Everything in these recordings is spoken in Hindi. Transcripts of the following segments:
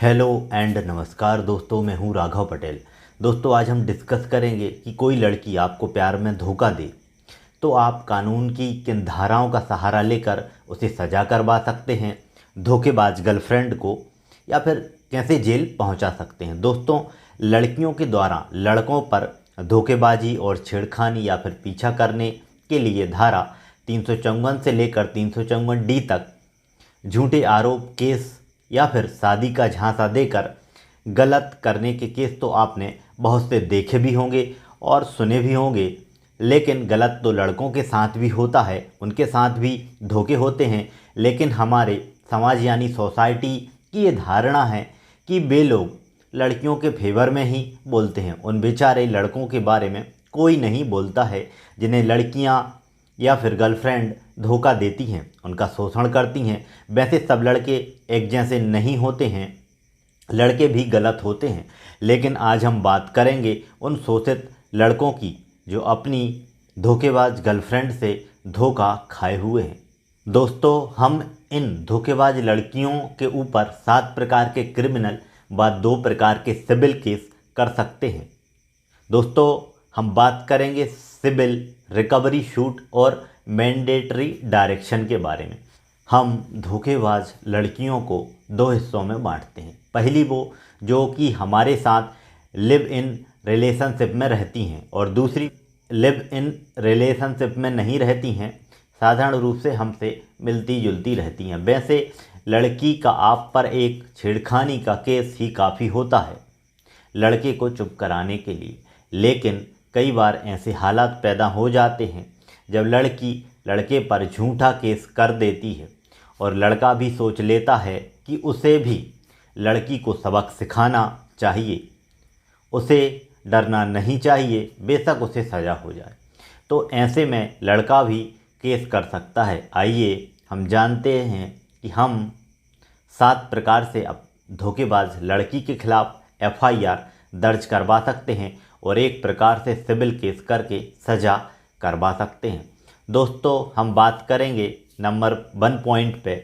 हेलो एंड नमस्कार दोस्तों, मैं हूं राघव पटेल। दोस्तों, आज हम डिस्कस करेंगे कि कोई लड़की आपको प्यार में धोखा दे तो आप कानून की किन धाराओं का सहारा लेकर उसे सजा करवा सकते हैं, धोखेबाज गर्लफ्रेंड को, या फिर कैसे जेल पहुंचा सकते हैं। दोस्तों, लड़कियों के द्वारा लड़कों पर धोखेबाजी और छेड़खानी या फिर पीछा करने के लिए धारा 354 से लेकर 354D तक झूठे आरोप, केस या फिर शादी का झांसा देकर गलत करने के केस तो आपने बहुत से देखे भी होंगे और सुने भी होंगे। लेकिन गलत तो लड़कों के साथ भी होता है, उनके साथ भी धोखे होते हैं। लेकिन हमारे समाज यानी सोसाइटी की ये धारणा है कि वे लोग लड़कियों के फेवर में ही बोलते हैं। उन बेचारे लड़कों के बारे में कोई नहीं बोलता है जिन्हें लड़कियां या फिर गर्लफ्रेंड धोखा देती हैं, उनका शोषण करती हैं। वैसे सब लड़के एक जैसे नहीं होते हैं, लड़के भी गलत होते हैं। लेकिन आज हम बात करेंगे उन शोषित लड़कों की जो अपनी धोखेबाज गर्लफ्रेंड से धोखा खाए हुए हैं। दोस्तों, हम इन धोखेबाज लड़कियों के ऊपर 7 प्रकार के क्रिमिनल व 2 प्रकार के सिविल केस कर सकते हैं। दोस्तों, हम बात करेंगे सिविल, रिकवरी शूट और मैंडेटरी डायरेक्शन के बारे में। हम धोखेबाज लड़कियों को 2 हिस्सों में बांटते हैं। पहली वो जो कि हमारे साथ लिव इन रिलेशनशिप में रहती हैं और दूसरी लिव इन रिलेशनशिप में नहीं रहती हैं, साधारण रूप से हमसे मिलती जुलती रहती हैं। वैसे लड़की का आप पर एक छेड़खानी का केस ही काफ़ी होता है लड़के को चुप कराने के लिए। लेकिन कई बार ऐसे हालात पैदा हो जाते हैं जब लड़की लड़के पर झूठा केस कर देती है और लड़का भी सोच लेता है कि उसे भी लड़की को सबक सिखाना चाहिए, उसे डरना नहीं चाहिए, बेशक उसे सज़ा हो जाए। तो ऐसे में लड़का भी केस कर सकता है। आइए हम जानते हैं कि हम 7 प्रकार से अब धोखेबाज लड़की के खिलाफ FIR दर्ज करवा सकते हैं और 1 प्रकार से सिविल केस करके सज़ा करवा सकते हैं। दोस्तों, हम बात करेंगे नंबर 1 पॉइंट पे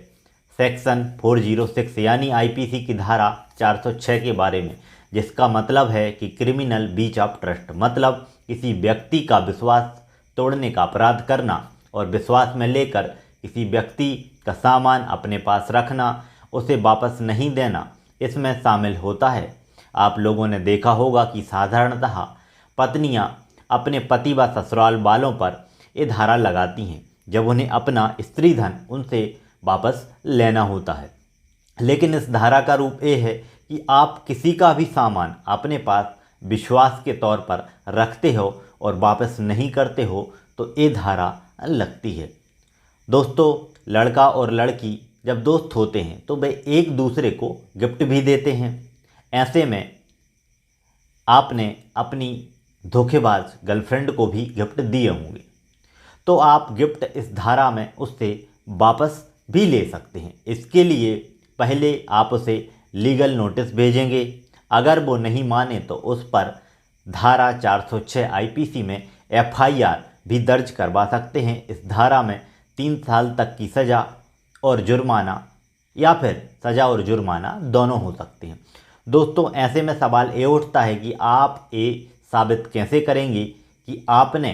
सेक्शन 406 यानी IPC की धारा 406 के बारे में, जिसका मतलब है कि क्रिमिनल ब्रीच ऑफ ट्रस्ट, मतलब किसी व्यक्ति का विश्वास तोड़ने का अपराध करना और विश्वास में लेकर किसी व्यक्ति का सामान अपने पास रखना, उसे वापस नहीं देना, इसमें शामिल होता है। आप लोगों ने देखा होगा कि साधारणतः पत्नियां अपने पति व ससुराल वालों पर ये धारा लगाती हैं जब उन्हें अपना स्त्री धन उनसे वापस लेना होता है। लेकिन इस धारा का रूप ये है कि आप किसी का भी सामान अपने पास विश्वास के तौर पर रखते हो और वापस नहीं करते हो तो ये धारा लगती है। दोस्तों, लड़का और लड़की जब दोस्त होते हैं तो वे एक दूसरे को गिफ्ट भी देते हैं। ऐसे में आपने अपनी धोखेबाज गर्लफ्रेंड को भी गिफ्ट दिए होंगे, तो आप गिफ्ट इस धारा में उससे वापस भी ले सकते हैं। इसके लिए पहले आप उसे लीगल नोटिस भेजेंगे। अगर वो नहीं माने तो उस पर धारा 406 IPC में FIR भी दर्ज करवा सकते हैं। इस धारा में 3 साल तक की सज़ा और जुर्माना या फिर सज़ा और जुर्माना दोनों हो सकते हैं। दोस्तों, ऐसे में सवाल ये उठता है कि आप ये साबित कैसे करेंगे कि आपने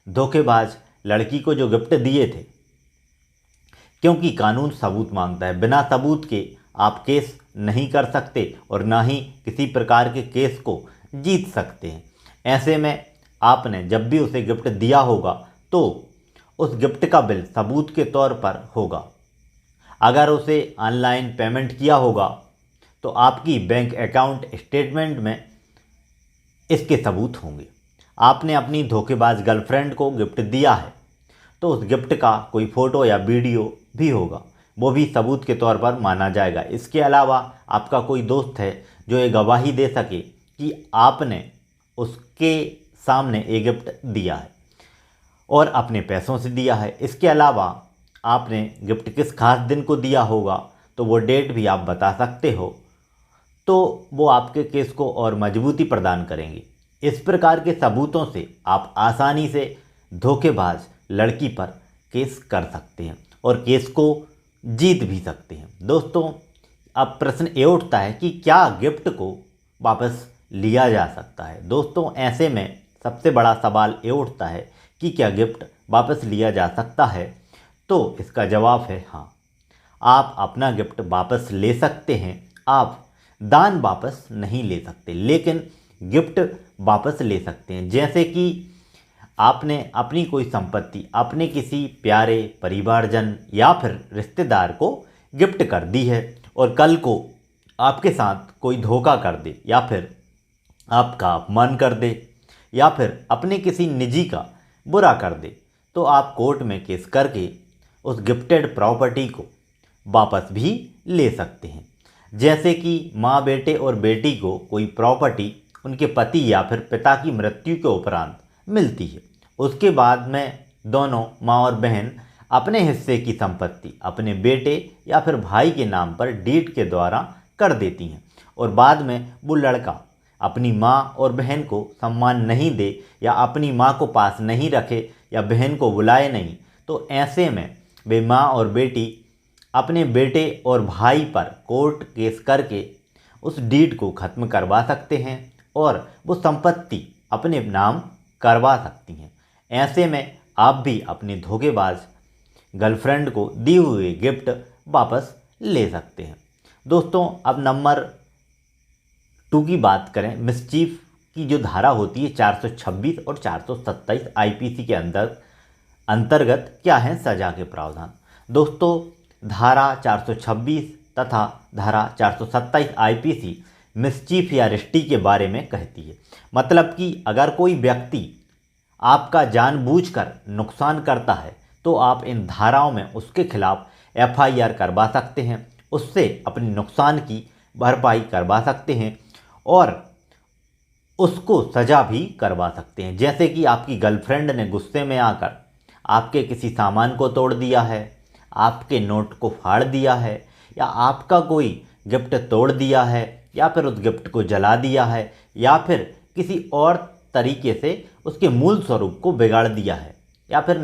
धोखेबाज लड़की को जो गिफ्ट दिए थे, क्योंकि कानून सबूत मांगता है। बिना सबूत के आप केस नहीं कर सकते और ना ही किसी प्रकार के केस को जीत सकते हैं। ऐसे में आपने जब भी उसे गिफ्ट दिया होगा तो उस गिफ्ट का बिल सबूत के तौर पर होगा। अगर उसे ऑनलाइन पेमेंट किया होगा तो आपकी बैंक अकाउंट स्टेटमेंट में इसके सबूत होंगे। आपने अपनी धोखेबाज गर्लफ्रेंड को गिफ्ट दिया है तो उस गिफ्ट का कोई फ़ोटो या वीडियो भी होगा, वो भी सबूत के तौर पर माना जाएगा। इसके अलावा आपका कोई दोस्त है जो ये गवाही दे सके कि आपने उसके सामने ये गिफ्ट दिया है और अपने पैसों से दिया है। इसके अलावा आपने गिफ्ट किस खास दिन को दिया होगा तो वो डेट भी आप बता सकते हो, तो वो आपके केस को और मजबूती प्रदान करेंगे। इस प्रकार के सबूतों से आप आसानी से धोखेबाज लड़की पर केस कर सकते हैं और केस को जीत भी सकते हैं। दोस्तों, अब प्रश्न ये उठता है कि क्या गिफ्ट को वापस लिया जा सकता है। दोस्तों ऐसे में सबसे बड़ा सवाल ये उठता है कि क्या गिफ्ट वापस लिया जा सकता है। तो इसका जवाब है हाँ, आप अपना गिफ्ट वापस ले सकते हैं। आप दान वापस नहीं ले सकते, लेकिन गिफ्ट वापस ले सकते हैं। जैसे कि आपने अपनी कोई संपत्ति अपने किसी प्यारे परिवारजन या फिर रिश्तेदार को गिफ्ट कर दी है और कल को आपके साथ कोई धोखा कर दे या फिर आपका अपमान कर दे या फिर अपने किसी निजी का बुरा कर दे, तो आप कोर्ट में केस करके उस गिफ्टेड प्रॉपर्टी को वापस भी ले सकते हैं। जैसे कि माँ बेटे और बेटी को कोई प्रॉपर्टी उनके पति या फिर पिता की मृत्यु के उपरांत मिलती है, उसके बाद में दोनों माँ और बहन अपने हिस्से की संपत्ति अपने बेटे या फिर भाई के नाम पर डीड के द्वारा कर देती हैं और बाद में वो लड़का अपनी माँ और बहन को सम्मान नहीं दे या अपनी माँ को पास नहीं रखे या बहन को बुलाए नहीं, तो ऐसे में वे माँ और बेटी अपने बेटे और भाई पर कोर्ट केस करके उस डीड को ख़त्म करवा सकते हैं और वो संपत्ति अपने नाम करवा सकती हैं। ऐसे में आप भी अपनी धोखेबाज गर्लफ्रेंड को दी हुई गिफ्ट वापस ले सकते हैं। दोस्तों अब नंबर 2 की बात करें, मिसचीफ की जो धारा होती है 426 और 427 आईपीसी के अंतर्गत क्या है सज़ा के प्रावधान। दोस्तों धारा 426 तथा धारा 427 आईपीसी मिसचीफ या रिश्ती के बारे में कहती है। मतलब कि अगर कोई व्यक्ति आपका जानबूझकर नुकसान करता है तो आप इन धाराओं में उसके खिलाफ एफआईआर करवा सकते हैं, उससे अपने नुकसान की भरपाई करवा सकते हैं और उसको सज़ा भी करवा सकते हैं। जैसे कि आपकी गर्लफ्रेंड ने गुस्से में आकर आपके किसी सामान को तोड़ दिया है, आपके नोट को फाड़ दिया है या आपका कोई गिफ्ट तोड़ दिया है या फिर उस गिफ्ट को जला दिया है या फिर किसी और तरीके से उसके मूल स्वरूप को बिगाड़ दिया है, या फिर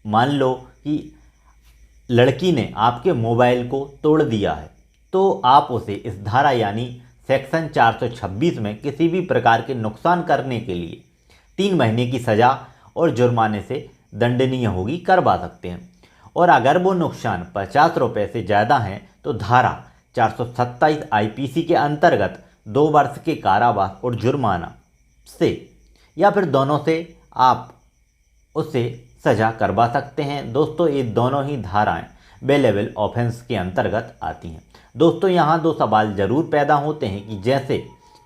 मान लो कि लड़की ने आपके मोबाइल को तोड़ दिया है, तो आप उसे इस धारा यानी सेक्शन 426 में किसी भी प्रकार के नुकसान करने के लिए 3 महीने की सज़ा और जुर्माने से दंडनीय होगी करवा सकते हैं। और अगर वो नुकसान 50 रुपये से ज़्यादा हैं तो धारा 427 आईपीसी के अंतर्गत 2 वर्ष के कारावास और जुर्माना से या फिर दोनों से आप उससे सज़ा करवा सकते हैं। दोस्तों ये दोनों ही धाराएं बेलेबल ऑफेंस के अंतर्गत आती हैं। दोस्तों यहाँ 2 सवाल ज़रूर पैदा होते हैं कि जैसे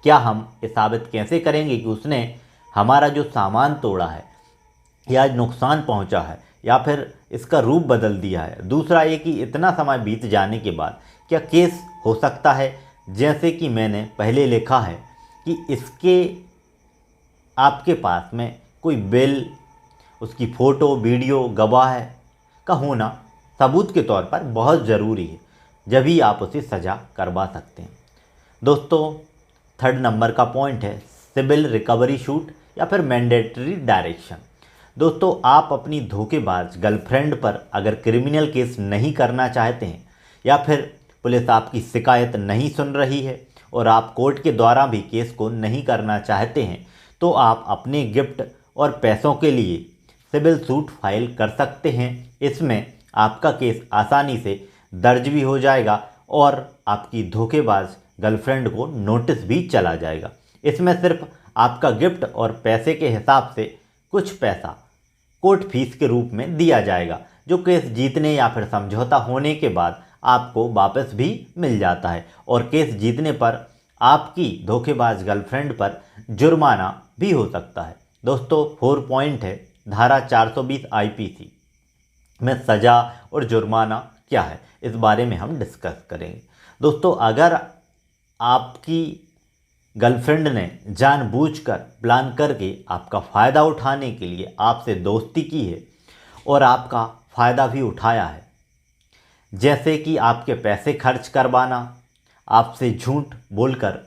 क्या हम ये साबित कैसे करेंगे कि उसने हमारा जो सामान तोड़ा है या नुकसान पहुँचा है या फिर इसका रूप बदल दिया है। दूसरा ये कि इतना समय बीत जाने के बाद क्या केस हो सकता है। जैसे कि मैंने पहले लिखा है कि इसके आपके पास में कोई बिल, उसकी फ़ोटो वीडियो गवाह का होना सबूत के तौर पर बहुत ज़रूरी है, जब ही आप उसे सज़ा करवा सकते हैं। दोस्तों 3rd नंबर का पॉइंट है सिविल रिकवरी शूट या फिर मैंडेटरी डायरेक्शन। दोस्तों आप अपनी धोखेबाज गर्लफ्रेंड पर अगर क्रिमिनल केस नहीं करना चाहते हैं या फिर पुलिस आपकी शिकायत नहीं सुन रही है और आप कोर्ट के द्वारा भी केस को नहीं करना चाहते हैं, तो आप अपने गिफ्ट और पैसों के लिए सिविल सूट फाइल कर सकते हैं। इसमें आपका केस आसानी से दर्ज भी हो जाएगा और आपकी धोखेबाज गर्लफ्रेंड को नोटिस भी चला जाएगा। इसमें सिर्फ आपका गिफ्ट और पैसे के हिसाब से कुछ पैसा कोर्ट फीस के रूप में दिया जाएगा, जो केस जीतने या फिर समझौता होने के बाद आपको वापस भी मिल जाता है और केस जीतने पर आपकी धोखेबाज गर्लफ्रेंड पर जुर्माना भी हो सकता है। दोस्तों 4 पॉइंट है धारा 420 आईपीसी में सज़ा और जुर्माना क्या है, इस बारे में हम डिस्कस करेंगे। दोस्तों अगर आपकी गर्लफ्रेंड ने जानबूझकर प्लान करके आपका फ़ायदा उठाने के लिए आपसे दोस्ती की है और आपका फ़ायदा भी उठाया है, जैसे कि आपके पैसे खर्च करवाना, आपसे झूठ बोलकर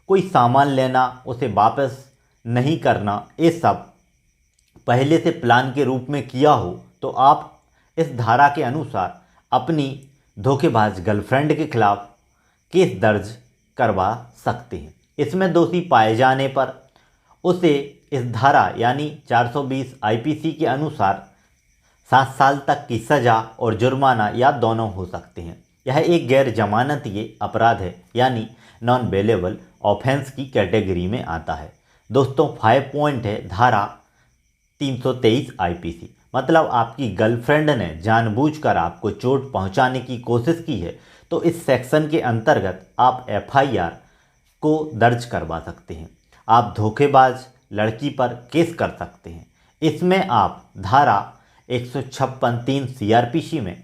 कोई सामान लेना, उसे वापस नहीं करना, ये सब पहले से प्लान के रूप में किया हो, तो आप इस धारा के अनुसार अपनी धोखेबाज गर्लफ्रेंड के खिलाफ केस दर्ज करवा सकते हैं। इसमें दोषी पाए जाने पर उसे इस धारा यानी 420 आईपीसी के अनुसार 7 साल तक की सज़ा और जुर्माना या दोनों हो सकते हैं। यह एक गैर जमानतीय अपराध है यानी नॉन बेलेबल ऑफेंस की कैटेगरी में आता है। दोस्तों 5 पॉइंट है धारा 323 आईपीसी, मतलब आपकी गर्लफ्रेंड ने जानबूझकर आपको चोट पहुंचाने की कोशिश की है तो इस सेक्शन के अंतर्गत आप एफआईआर को दर्ज करवा सकते हैं। आप धोखेबाज लड़की पर केस कर सकते हैं। इसमें आप धारा 156(3) सीआरपीसी में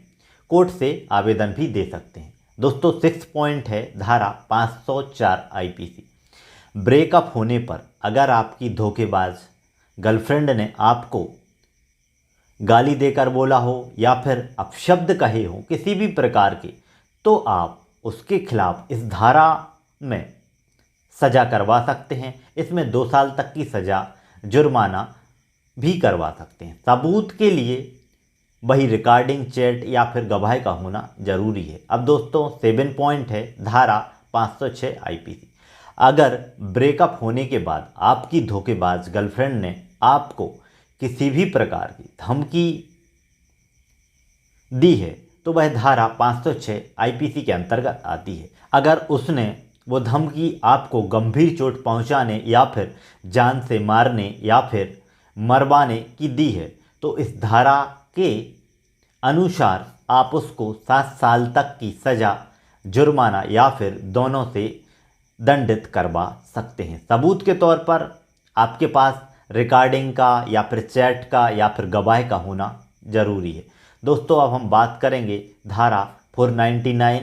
कोर्ट से आवेदन भी दे सकते हैं। दोस्तों 6 पॉइंट है धारा 504 आईपीसी। ब्रेकअप होने पर अगर आपकी धोखेबाज गर्लफ्रेंड ने आपको गाली देकर बोला हो या फिर अपशब्द कहे हो किसी भी प्रकार के, तो आप उसके खिलाफ इस धारा में सज़ा करवा सकते हैं। इसमें 2 साल तक की सज़ा, जुर्माना भी करवा सकते हैं। सबूत के लिए वही रिकॉर्डिंग, चैट या फिर गवाह का होना जरूरी है। अब दोस्तों 7 पॉइंट है धारा 506 आईपीसी। अगर ब्रेकअप होने के बाद आपकी धोखेबाज गर्लफ्रेंड ने आपको किसी भी प्रकार की धमकी दी है तो वह धारा 506 आईपीसी के अंतर्गत आती है। अगर उसने वो धमकी आपको गंभीर चोट पहुंचाने या फिर जान से मारने या फिर मरवाने की दी है तो इस धारा के अनुसार आप उसको 7 साल तक की सज़ा, जुर्माना या फिर दोनों से दंडित करवा सकते हैं। सबूत के तौर पर आपके पास रिकॉर्डिंग का या फिर चैट का या फिर गवाह का होना ज़रूरी है। दोस्तों अब हम बात करेंगे धारा 499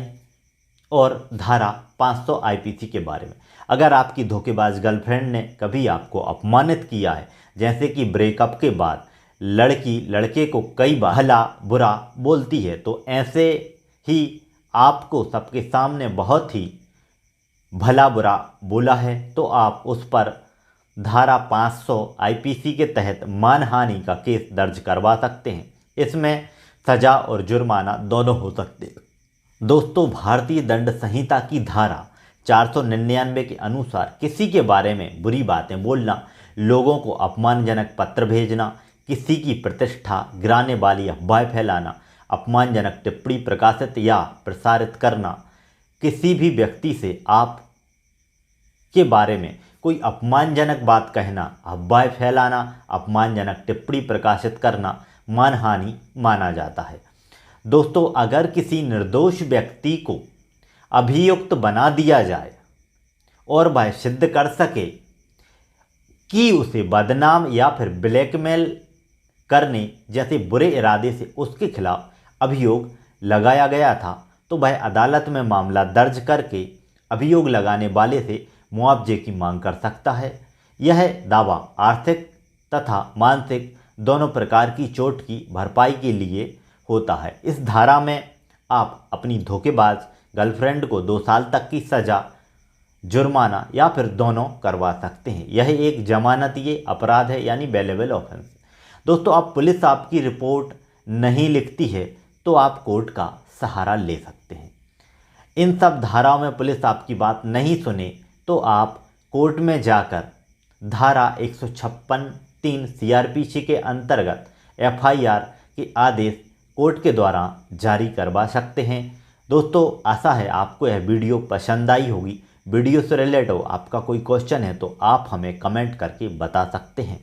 और धारा 500 आईपीसी के बारे में। अगर आपकी धोखेबाज गर्लफ्रेंड ने कभी आपको अपमानित किया है, जैसे कि ब्रेकअप के बाद लड़की लड़के को कई बार भला बुरा बोलती है, तो ऐसे ही आपको सबके सामने बहुत ही भला बुरा बोला है तो आप उस पर धारा 500 आईपीसी के तहत मानहानि का केस दर्ज करवा सकते हैं। इसमें सज़ा और जुर्माना दोनों हो सकते हैं। दोस्तों भारतीय दंड संहिता की धारा 499 के अनुसार किसी के बारे में बुरी बातें बोलना, लोगों को अपमानजनक पत्र भेजना, किसी की प्रतिष्ठा गिराने वाली अफवाह फैलाना, अपमानजनक टिप्पणी प्रकाशित या प्रसारित करना, किसी भी व्यक्ति से आप के बारे में कोई अपमानजनक बात कहना, अफवाह फैलाना, अपमानजनक टिप्पणी प्रकाशित करना मानहानि माना जाता है। दोस्तों अगर किसी निर्दोष व्यक्ति को अभियुक्त बना दिया जाए और वह सिद्ध कर सके कि उसे बदनाम या फिर ब्लैकमेल करने जैसे बुरे इरादे से उसके खिलाफ अभियोग लगाया गया था, तो वह अदालत में मामला दर्ज करके अभियोग लगाने वाले से मुआवजे की मांग कर सकता है। यह दावा आर्थिक तथा मानसिक दोनों प्रकार की चोट की भरपाई के लिए होता है। इस धारा में आप अपनी धोखेबाज गर्लफ्रेंड को 2 साल तक की सज़ा, जुर्माना या फिर दोनों करवा सकते हैं। यह एक जमानतीय अपराध है यानी बेलेबल ऑफेंस। दोस्तों अब पुलिस आपकी रिपोर्ट नहीं लिखती है तो आप कोर्ट का सहारा ले सकते हैं। इन सब धाराओं में पुलिस आपकी बात नहीं सुने तो आप कोर्ट में जाकर धारा 156(3) सीआरपीसी के अंतर्गत एफआईआर के आदेश कोर्ट के द्वारा जारी करवा सकते हैं। दोस्तों आशा है आपको यह वीडियो पसंद आई होगी। वीडियो से रिलेटेड आपका कोई क्वेश्चन है तो आप हमें कमेंट करके बता सकते हैं।